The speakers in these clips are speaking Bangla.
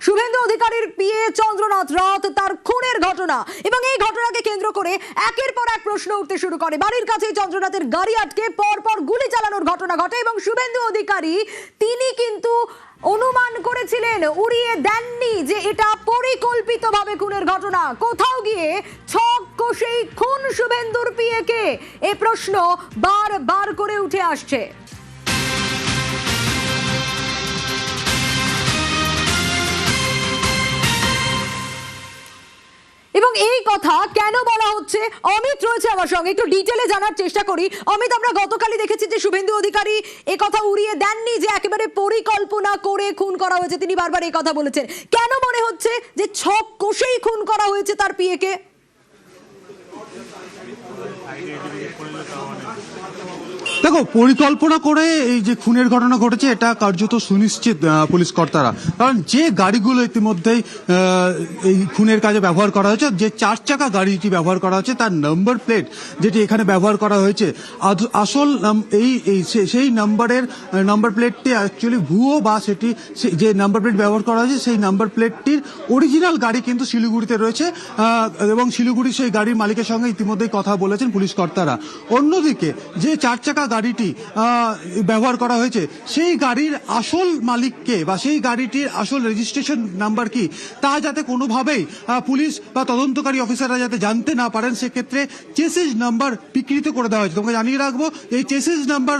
শুভেন্দু অধিকারীর পিএ চন্দ্রনাথ রথ তার খুনের ঘটনা এবং এই ঘটনাকে কেন্দ্র করে একের পর এক প্রশ্ন উঠতে শুরু করে। বাড়ির কাছেই চন্দ্রনাথের গাড়ি আটকে পরপর গুলি চালানোর ঘটনা ঘটে এবং শুভেন্দু অধিকারী তিনি কিন্তু অনুমান করেছিলেন, উড়িয়ে দেননি যে এটা পরিকল্পিতভাবে খুনের ঘটনা। কোথাও গিয়ে ছক কষেই খুন শুভেন্দুর পিএকে, এই প্রশ্ন বারবার করে উঠে আসছে। এবং এই কথা কেন বলা হচ্ছে, অমিত রয়েছে আমার সঙ্গে, একটু ডিটেলে জানার চেষ্টা করি। অমিত, আমরা গতকালই দেখেছি যে শুভেন্দু অধিকারী এ কথা উড়িয়ে দেননি যে একেবারে পরিকল্পনা করে খুন করা হয়েছে, তিনি বারবার এই কথা বলেছেন। কেন মনে হচ্ছে যে ছক কষেই খুন করা হয়েছে তার পিএকে? দেখো, পরিকল্পনা করে এই যে খুনের ঘটনা ঘটেছে এটা কার্যত সুনিশ্চিত পুলিশ কর্তারা, কারণ যে গাড়িগুলো ইতিমধ্যেই এই খুনের কাজে ব্যবহার করা হয়েছে, যে 4 চাকা গাড়িটি ব্যবহার করা হয়েছে তার নাম্বার প্লেট যেটি এখানে ব্যবহার করা হয়েছে, আসল সেই নাম্বার প্লেটটি অ্যাকচুয়ালি ভুয়ো, বা সেটি যে নাম্বার প্লেট ব্যবহার করা হয়েছে সেই নাম্বার প্লেটটির অরিজিনাল গাড়ি কিন্তু শিলিগুড়িতে রয়েছে এবং শিলিগুড়ি সেই গাড়ির মালিকের সঙ্গে ইতিমধ্যেই কথা বলেছেন পুলিশ কর্তারা। অন্যদিকে যে 4 চাকা গাড়িটি ব্যবহার করা হয়েছে সেই গাড়ির আসল মালিককে বা সেই গাড়িটির আসল রেজিস্ট্রেশন নাম্বার কি তা যাতে কোনোভাবেই পুলিশ বা তদন্তকারী অফিসাররা যাতে জানতে না পারেন, সেক্ষেত্রে চেসিস নাম্বার বিকৃত করে দেওয়া হয়েছে। তোমাকে জানিয়ে রাখবো, এই চেসিস নাম্বার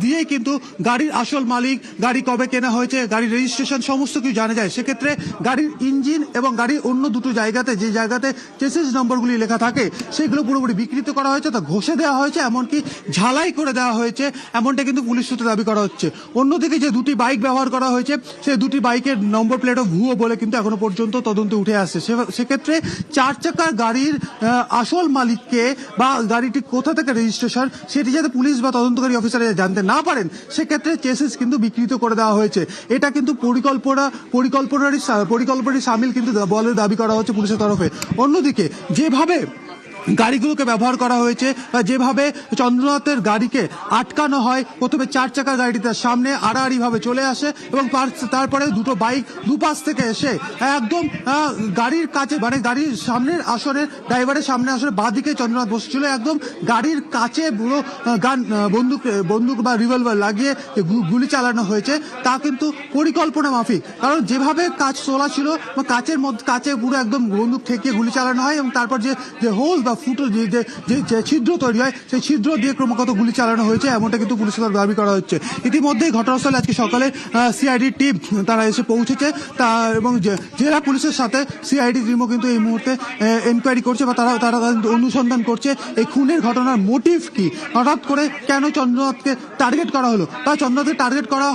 দিয়েই কিন্তু গাড়ির আসল মালিক, গাড়ি কবে কেনা হয়েছে, গাড়ির রেজিস্ট্রেশন সমস্ত কিছু জানা যায়। সেক্ষেত্রে গাড়ির ইঞ্জিন এবং গাড়ির অন্য দুটো জায়গাতে, যে জায়গাতে চেসিস নম্বরগুলি লেখা থাকে, সেগুলো পুরোপুরি বিকৃত করা হয়েছে, তা ঘষে দেওয়া হয়েছে, এমনকি ঝালাই করে দেওয়া হয়েছে, এমনটা কিন্তু পুলিশ সূত্রে দাবি করা হচ্ছে। অন্যদিকে যে দুটি বাইক ব্যবহার করা হয়েছে সেই দুটি বাইকের নম্বর প্লেটও ভুয়ো বলে কিন্তু এখনো পর্যন্ত তদন্তে উঠে আসছে। সেক্ষেত্রে 4 চাকার গাড়ির আসল মালিককে বা গাড়িটি কোথা থেকে রেজিস্ট্রেশন সেটি যাতে পুলিশ বা তদন্তকারী অফিসাররা জানতে না পারেন, সেক্ষেত্রে চেসিস কিন্তু বিকৃত করে দেওয়া হয়েছে। এটা কিন্তু পরিকল্পনারই সামিল কিন্তু বলে দাবি করা হচ্ছে পুলিশের তরফে। অন্যদিকে যেভাবে গাড়িগুলোকে ব্যবহার করা হয়েছে বা যেভাবে চন্দ্রনাথের গাড়িকে আটকানো হয়, প্রথমে 4 চাকা গাড়িটি তার সামনে আড়াআড়ি ভাবে চলে আসে এবং তারপরে দুটো বাইক দুপাশ থেকে এসে একদম গাড়ির কাছে, মানে গাড়ির সামনের আসনের, ড্রাইভারের সামনে আসনে বাঁদিকে চন্দ্রনাথ বসেছিল, একদম গাড়ির কাছে পুরো বন্দুক বা রিভলভার লাগিয়ে গুলি চালানো হয়েছে। তা কিন্তু পরিকল্পনা মাফিক, কারণ যেভাবে কাঁচ তোলা ছিল বা কাঁচে পুরো একদম বন্দুক ঠেকিয়ে গুলি চালানো হয় এবং তারপর যে হোল বা ফুটো যে ছিদ্র তৈরি হয় সেই ছিদ্র দিয়ে ক্রমাগত গুলি চালানো হয়েছে, এমনটা কিন্তু পুলিশের দাবি করা হচ্ছে। ইতিমধ্যেই ঘটনাস্থলে আজকে সকালে সিআইডি টিম তারা এসে পৌঁছেছে, এবং জেলা পুলিশের সাথে সিআইডি টিমও কিন্তু এই মুহূর্তে এনকোয়ারি করছে বা তারা অনুসন্ধান করছে এই খুনের ঘটনার মোটিভ কি, হঠাৎ করে কেন চন্দ্রনাথকে টার্গেট করা হলো, বা চন্দ্রনাথকে টার্গেট করা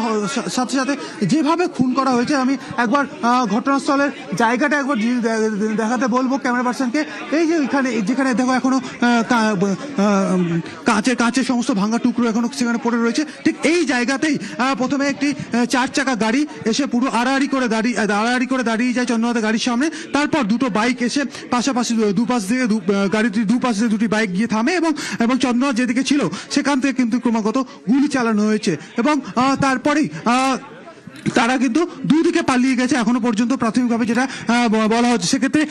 সাথে সাথে যেভাবে খুন করা হয়েছে। আমি একবার ঘটনাস্থলের জায়গাটা একবার দেখাতে বলবো ক্যামেরা পার্সনকে। এই যে যেখানে দেখো এখনো কাঁচের সমস্ত ভাঙা টুকরো এখনো সেখানে পড়ে রয়েছে, ঠিক এই জায়গাতেই প্রথমে একটি 4 চাকা গাড়ি এসে পুরো আড়াআড়ি করে দাঁড়িয়ে যায় চন্দ্রনাথের গাড়ির সামনে। তারপর দুটো বাইক এসে পাশাপাশি গাড়িটির দুপাশ দিয়ে দুটি বাইক গিয়ে থামে এবং চন্দ্রনাথ যেদিকে ছিল সেখান থেকে কিন্তু ক্রমাগত গুলি চালানো হয়েছে এবং তারপরেই তারা কিন্তু দুদিকে পালিয়ে গেছে এখনো পর্যন্ত প্রাথমিকভাবে যেটা বলা হচ্ছে। সেক্ষেত্রে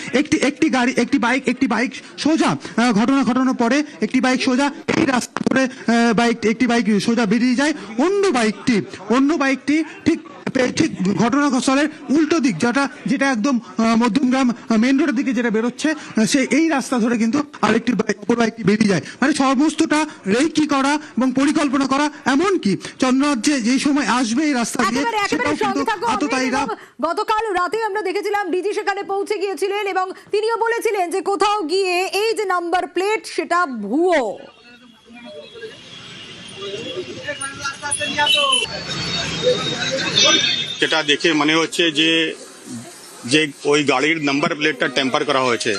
একটি বাইক সোজা ঘটনা ঘটানোর পরে একটি বাইক সোজা এই রাস্তা করে একটি বাইক সোজা বেরিয়ে যায়। অন্য বাইকটি ঠিক ঘটনাস্থলের উল্টো দিক, যেটা একদম মধ্যমগ্রাম মেন রোডের দিকে যেটা বেরোচ্ছে, এই রাস্তা ধরে কিন্তু আরেকটি বাইকটি বেরিয়ে যায়। মানে সমস্তটা রেকি করা এবং পরিকল্পনা করা, এমনকি চন্দ্রনাথ যেই সময় আসবে এই রাস্তা দিয়ে, গতকাল রাতে আমরা দেখেছিলাম ডিজি সেখানে পৌঁছে গিয়েছিলেন এবং তিনিও বলেছিলেন যে কোথাও গিয়ে এই যে নাম্বার প্লেট সেটা ভুয়ো। যেটা দেখে মনে হচ্ছে যে ওই গাড়ির নাম্বার প্লেটটা টেম্পার করা হয়েছে,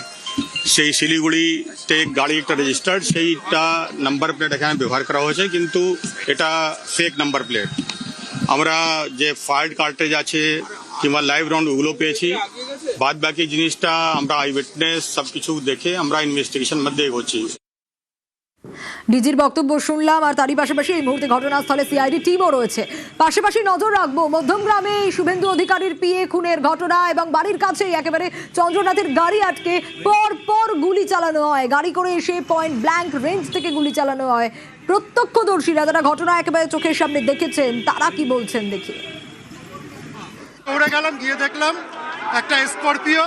সেই শিলিগুড়িতে গাড়ি একটা রেজিস্টার্ড, সেইটা নাম্বার প্লেট এখানে ব্যবহার করা হয়েছে, কিন্তু এটা ফেক নাম্বার প্লেট। আমরা যে ফায়ার্ড কার্টেজ আছে কিংবা লাইভ রাউন্ড ওগুলো পেয়েছি, বাদ বাকি জিনিসটা আমরা আই উইটনেস সব কিছু দেখে আমরা ইনভেস্টিগেশন মধ্যে এগোচ্ছি। ডিজির বক্তব্য শুনলাম, আর তারই পাশাপাশি এই মুহূর্তে ঘটনাস্থলে সিআইডি টিমও রয়েছে। পাশাপাশি নজর রাখবো মধ্যমগ্রামে শুভেন্দু অধিকারীর পিএ খুনের ঘটনা এবং বাড়ির কাছেই একেবারে চন্দ্রনাথের গাড়ি আটকে পর পর গুলি চালানো হয়, গাড়ি করে এসে পয়েন্ট ব্ল্যাঙ্ক রেঞ্জ থেকে গুলি চালানো হয়। প্রত্যক্ষদর্শীরা যারা ঘটনা একেবারে চোখের সামনে দেখেছেন তারা কি বলছেন দেখি। দৌড়ে গেলাম, গিয়ে দেখলাম একটা স্করপিও,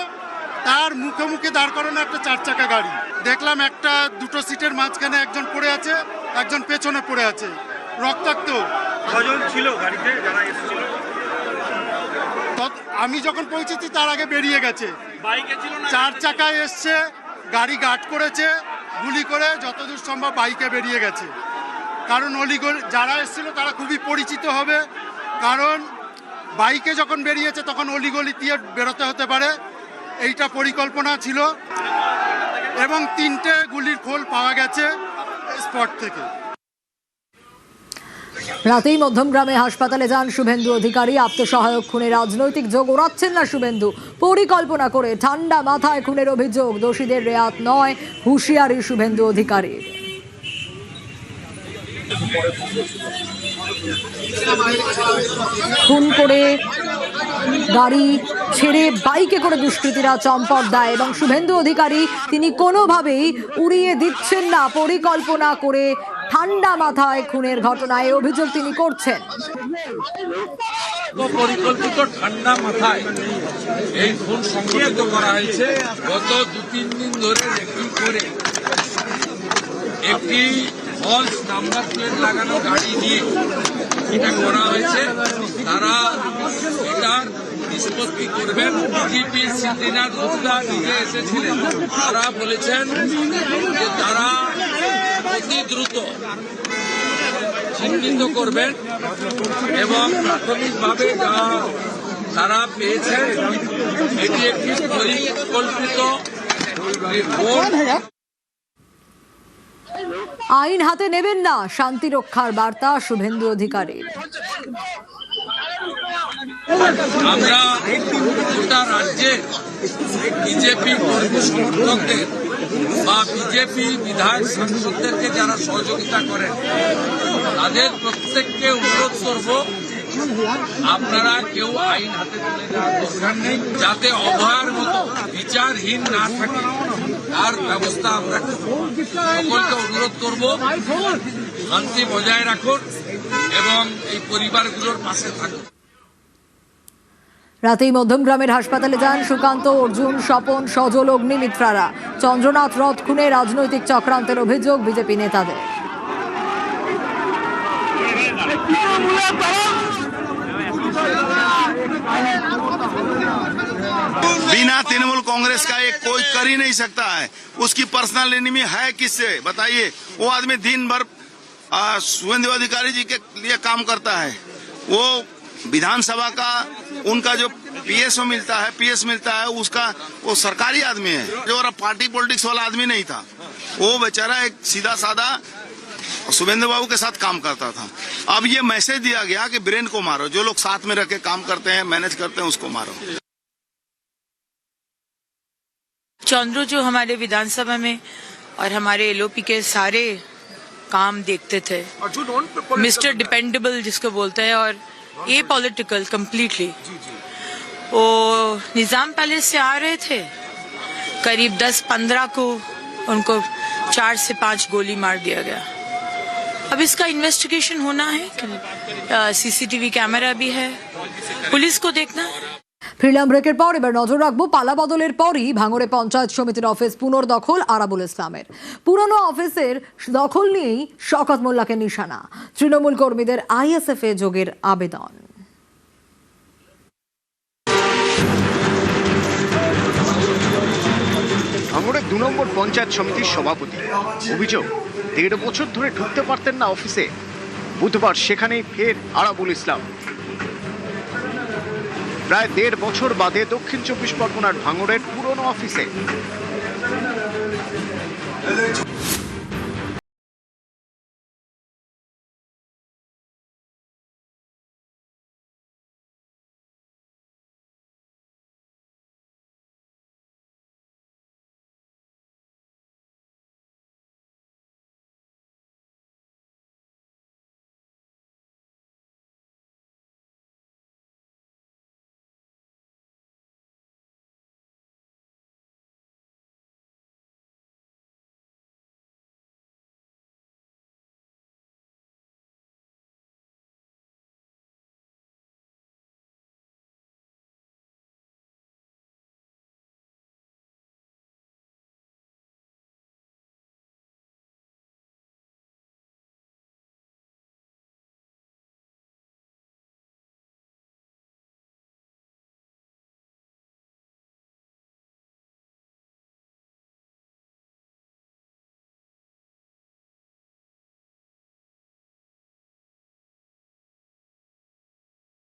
তার মুখে মুখে দাঁড় করানো একটা 4 চাকা গাড়ি। দেখলাম একটা দুটো সিটের মাঝখানে একজন পড়ে আছে, একজন পেছনে পড়ে আছে, রক্তাক্ত। কজন ছিল গাড়িতে যারা এসেছিল? আমি যখন পৌঁছেছি তার আগে বেরিয়ে গেছে। বাইকে ছিল না? 4 চাকায় এসছে, গাড়ি গার্ড করেছে, গুলি করে যতদূর সম্ভব বাইকে বেরিয়ে গেছে। কারণ অলিগলি যারা এসেছিল তারা খুবই পরিচিত হবে, কারণ বাইকে যখন বেরিয়েছে তখন অলিগলি দিয়ে বেরোতে হতে পারে, এইটা পরিকল্পনা ছিল। এবং 3টে গুলির খোল পাওয়া গেছে স্পট থেকে। রাতেই মধ্যমগ্রামে হাসপাতালে যান শুভেন্দু অধিকারী। আত্মসহায়ক খুনে রাজনৈতিক যোগ ওড়াচ্ছেন না শুভেন্দু, পরিকল্পনা করে ঠান্ডা মাথায় খুনের অভিযোগ, দোষীদের রেয়াত নয়, হুঁশিয়ারি শুভেন্দু অধিকারীর। খুন করে গাড়ি ছেড়ে বাইকে করে দুষ্কৃতীরা চম্পট দেয় এবং শুভেন্দু অধিকারী তিনি কোনোভাবেই উড়িয়ে দিচ্ছেন না, পরিকল্পনা করে ঠান্ডা মাথায় খুনের ঘটনায় অভিযোগ তিনি করছেন। পরিকল্পিত ঠান্ডা মাথায় এই খুন সংঘটিত করা হয়েছে। গত 2-3 দিন ধরে রেকি করে একটি ফলস নাম্বার প্লেট লাগানো গাড়ি নিয়ে এটা করা হয়েছে। তারা এটার নিষ্পত্তি করবেন। ডিজিপি সিদ্ধিনাথ গুপ্তা নিজে এসেছিলেন, তারা বলেছেন যে তারা অতি দ্রুত চিহ্নিত করবেন এবং প্রাথমিকভাবে যা তারা পেয়েছেন এটি একটি পরিকল্পিত রিপোর্ট। আইন হাতে নেবেন না, শান্তি রক্ষার বার্তা শুভেন্দু অধিকারীর। আমরা গোটা রাজ্যে বিজেপি কর্মী সমর্থকদের বা বিজেপি বিধায়ক সাংসদদেরকে যারা সহযোগিতা করেন তাদের প্রত্যেককে অনুরোধ করব, আপনারা কেউ আইন হাতে তুলে নেওয়ার দরকার নেই, যাতে অভয়ার মতো বিচারহীন না থাকে তার ব্যবস্থা আমরা করব। সকলকে অনুরোধ করব শান্তি বজায় রাখুন এবং এই পরিবারগুলোর পাশে থাকুন। রাতেই মধ্যমগ্রামের হাসপাতালে যান সুকান্ত, অর্জুন, স্বপন, সজল, অগ্নিমিত্রারা। চন্দ্রনাথ রথ খুনে রাজনৈতিক চক্রান্তের অভিযোগ বিজেপি নেতাদের। बिना तृणमूल कांग्रेस का ये कोई कर ही नहीं सकता है। उसकी पर्सनल एनिमी है किससे बताइए? वो आदमी दिन भर शुभेंदु अधिकारी जी के लिए काम करता है। वो विधानसभा का उनका जो पीएस मिलता है उसका वो सरकारी आदमी है, जो पार्टी पॉलिटिक्स वाला आदमी नहीं था। वो बेचारा एक सीधा साधा शुभेंदु बाबू के साथ काम करता था। अब ये मैसेज दिया गया कि ब्रेन को मारो, जो लोग साथ में रह के काम करते हैं, मैनेज करते हैं, उसको मारो। चंद्रू जो हमारे विधानसभा में और हमारे एलओपी के सारे काम देखते थे, मिस्टर डिपेंडेबल जिसको बोलते हैं, और ए पॉलिटिकल कम्प्लीटली। वो निजाम पैलेस से आ रहे थे, करीब 10-15 को उनको 4 से 5 गोली मार दिया गया। अब इसका इन्वेस्टिगेशन होना है, सीसीटीवी कैमरा भी है, पुलिस को देखना है। ফিরলাম ব্রেকের পর, এবার নজর রাখবো পালা বদলের পরই ভাঙড়ে পঞ্চায়েত সমিতির অফিস পুনর্দখল আরাবুল ইসলামের। পুরনো অফিসের দখল নিয়েই শওকত মোল্লাকে নিশানা, তৃণমূল কর্মীদের আইএসএফ এ যোগের আবেদন। ভাঙড়ের 2 নম্বর পঞ্চায়েত সমিতির সভাপতি অভিযোগ 1.5 বছর ধরে ঢুকতে পারতেন না অফিসে। বুধবার সেখানেই ফের আরাবুল ইসলাম। প্রায় 1.5 বছর বাদে দক্ষিণ 24 পরগনার ভাঙড়ের পুরনো অফিসে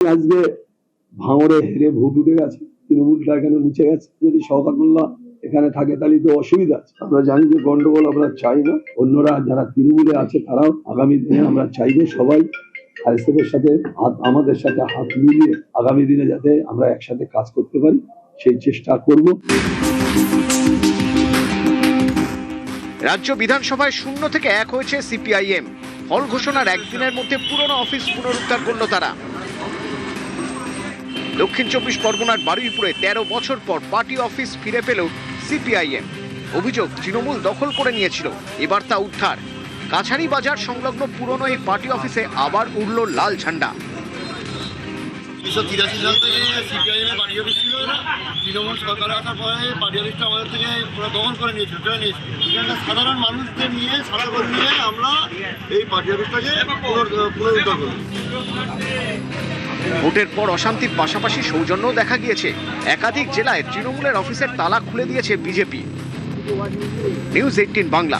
আজকে ভাঙড়ে হেরে ভোট উঠে গেছে, তৃণমূলটা এখানে মুছে গেছে। যদি শওকতুল্লাহ এখানে থাকে তাহলে তো অসুবিধা আছে। আমরা জানি যে গন্ডগোল আমরা চাই না। অন্যরা যারা তৃণমূলে আছে তারাও আগামী দিনে আমরা চাইবো সবাই আইএসএফের সাথে আমাদের সাথে হাত মিলিয়ে আগামী দিনে যাতে আমরা একসাথে কাজ করতে পারি সেই চেষ্টা করব। রাজ্য বিধানসভায় 0 থেকে 1 হয়েছে সিপিআইএম। ফল ঘোষণার একদিনের মধ্যে পুরনো অফিস পুনরুদ্ধার করল তারা। দক্ষিণ 24 পরগনার বারুইপুরে 13 বছর পর পার্টি অফিস ফিরে পেল সিপিআইএম। অভিযোগ তৃণমূল দখল করে নিয়েছিল, এবার তা উদ্ধার। কাছারি বাজার সংলগ্ন পুরনো এই পার্টি অফিসে আবার উড়ল লাল ঝান্ডা। 1983 সাল থেকে সিপিআইএমের পার্টি অফিস ছিল, তৃণমূল সরকার আসার পরে পার্টি অফিসটা আমাদের থেকে পুরো দখল করে নিয়েছিল, চলে নিয়েছিল। এখানে সাধারণ মানুষদের নিয়ে সারাগর নিয়ে আমরা এই পার্টি অফিসটাকে পুনরুদ্ধার করি। ভোটের পর অশান্তির পাশাপাশি সৌজন্যও দেখা গিয়েছে। একাধিক জেলায় তৃণমূলের অফিসের তালা খুলে দিয়েছে বিজেপি। নিউজ 18 বাংলা।